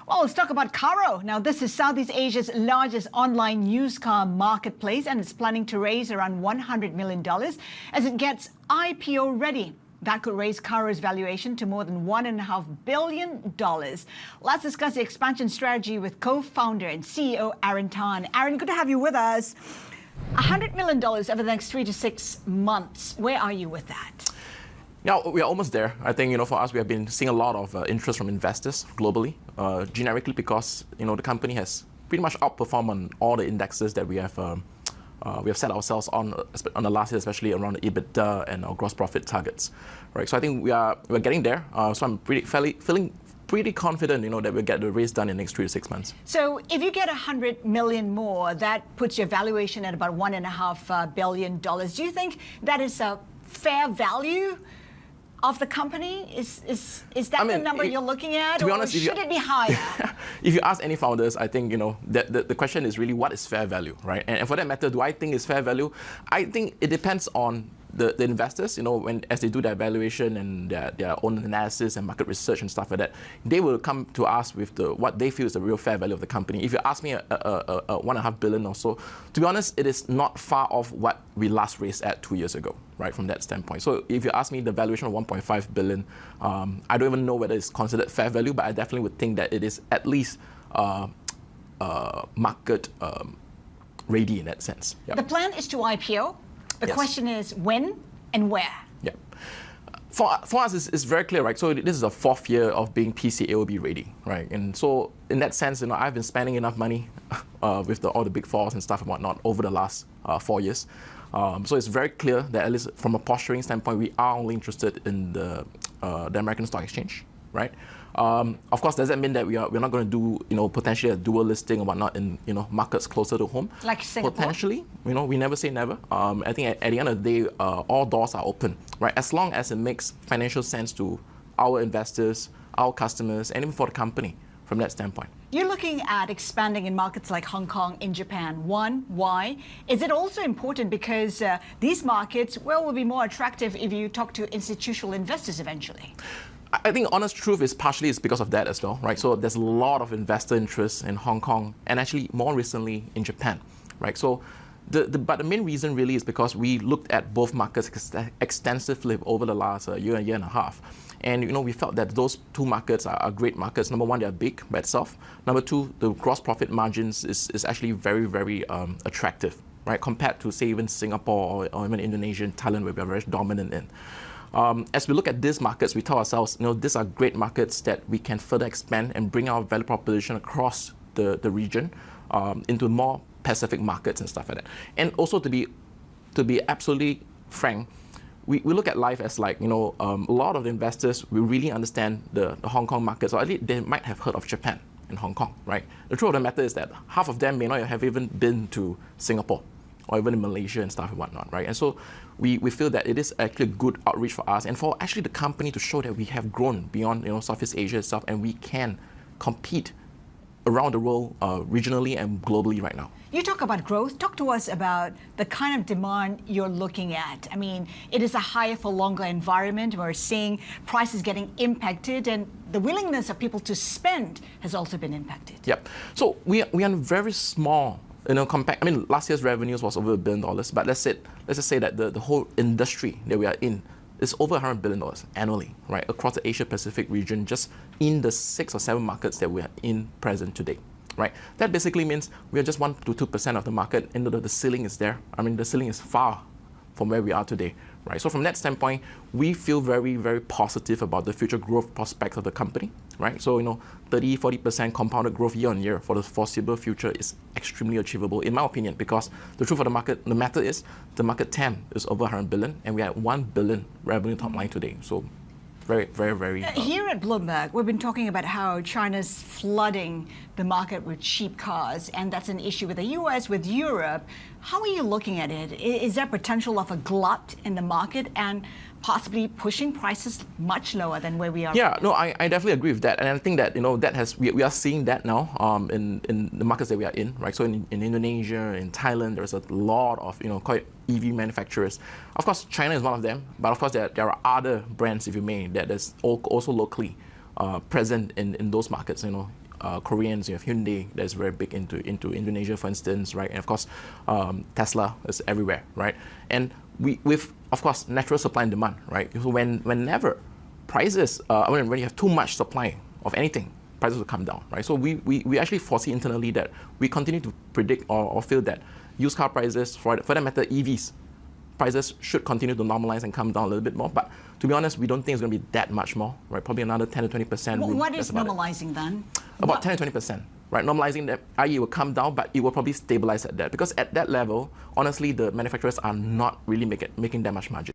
Well, let's talk about Carro. Now, this is Southeast Asia's largest online used car marketplace, and it's planning to raise around $100 million as it gets IPO ready. That could raise Carro's valuation to more than $1.5 billion. Let's discuss the expansion strategy with co-founder and CEO Aaron Tan. Aaron, good to have you with us. $100 million over the next 3 to 6 months. Where are you with that? Yeah, we are almost there. I think, for us, we have been seeing a lot of interest from investors globally, generically because, the company has pretty much outperformed on all the indexes that we have set ourselves on the last year, especially around the EBITDA and our gross profit targets, right? So I think we're getting there. So I'm feeling pretty confident, that we'll get the raise done in the next 3 to 6 months. So if you get $100 million more, that puts your valuation at about $1.5 billion. Do you think that is a fair value of the company? Is that the number you're looking at, or should it be higher? If you ask any founders, I think the question is really what is fair value, right? And for that matter, do I think it's fair value? I think it depends on the investors. As they do their valuation and their own analysis and market research and stuff like that, they will come to us with what they feel is the real fair value of the company. If you ask me a $1.5 billion or so, to be honest, it is not far off what we last raised at 2 years ago, right? From that standpoint. So if you ask me the valuation of $1.5 billion, I don't even know whether it's considered fair value, but I definitely would think that it is at least market ready in that sense. Yep. The plan is to IPO. The question is when and where? Yeah. For us, it's very clear, right? So this is the 4th year of being PCAOB ready, right? And so in that sense, I've been spending enough money with all the big fours and stuff and whatnot over the last 4 years. So it's very clear that at least from a posturing standpoint, we are only interested in the American Stock Exchange, right? Of course, does that mean that we're not going to do potentially a dual listing or whatnot in markets closer to home? Like Singapore? Potentially, we never say never. I think at the end of the day, all doors are open, right? As long as it makes financial sense to our investors, our customers, and even for the company from that standpoint. You're looking at expanding in markets like Hong Kong, in Japan. One, why? Is it also important because these markets, will be more attractive if you talk to institutional investors eventually? I think honest truth is partially it's because of that as well, right? So there's a lot of investor interest in Hong Kong and actually more recently in Japan, right? So but the main reason really is because we looked at both markets extensively over the last year and a half. And we felt that those two markets are great markets. Number one, they're big by itself. Number two, the gross profit margins is actually very, very attractive, right? Compared to say even Singapore or even Indonesia and Thailand, where we are very dominant in. As we look at these markets, we tell ourselves, these are great markets that we can further expand and bring our value proposition across the region into more Pacific markets and stuff like that. And also to be absolutely frank, we look at life as like, a lot of the investors will really understand the Hong Kong markets, or at least they might have heard of Japan and Hong Kong, right? The truth of the matter is that half of them may not have even been to Singapore or even in Malaysia and stuff and whatnot, right? And so we feel that it is actually good outreach for us and for actually the company to show that we have grown beyond Southeast Asia itself and we can compete around the world regionally and globally right now. You talk about growth. Talk to us about the kind of demand you're looking at. I mean, it is a higher for longer environment. We're seeing prices getting impacted and the willingness of people to spend has also been impacted. Yep. So we are very small. Last year's revenues was over $1 billion, but let's just say that the whole industry that we are in is over $100 billion annually, right, across the Asia Pacific region, just in the 6 or 7 markets that we are in present today, right? That basically means we are just 1 to 2% of the market, and the ceiling is there. The ceiling is far from where we are today, right? So from that standpoint, we feel very, very positive about the future growth prospects of the company, right? So 30-40% compounded growth year on year for the foreseeable future is extremely achievable, in my opinion, because the truth of the matter is the market TAM is over $100 billion, and we are at $1 billion revenue top line today. So very, very, very. Here at Bloomberg, we've been talking about how China's flooding the market with cheap cars, and that's an issue with the US, with Europe. How are you looking at it? Is there potential of a glut in the market and possibly pushing prices much lower than where we are? Yeah, no, I definitely agree with that, and I think that we are seeing that now in the markets that we are in, right? So in Indonesia, in Thailand, there's a lot of quite EV manufacturers. Of course, China is one of them, but of course there are other brands, if you may, that is also locally present in those markets. Koreans, you have Hyundai that is very big into Indonesia, for instance, right? And of course, Tesla is everywhere, right? And with, of course, natural supply and demand, right? So whenever prices, when you have too much supply of anything, prices will come down, right? So we actually foresee internally that we continue to predict or feel that used car prices, for that matter, EVs, prices should continue to normalize and come down a little bit more. But to be honest, we don't think it's going to be that much more, right? Probably another 10 to 20%. What is normalizing then? About 10 to 20%, right? Normalizing that, i.e. it will come down, but it will probably stabilize at that. Because at that level, honestly, the manufacturers are not really making that much margin.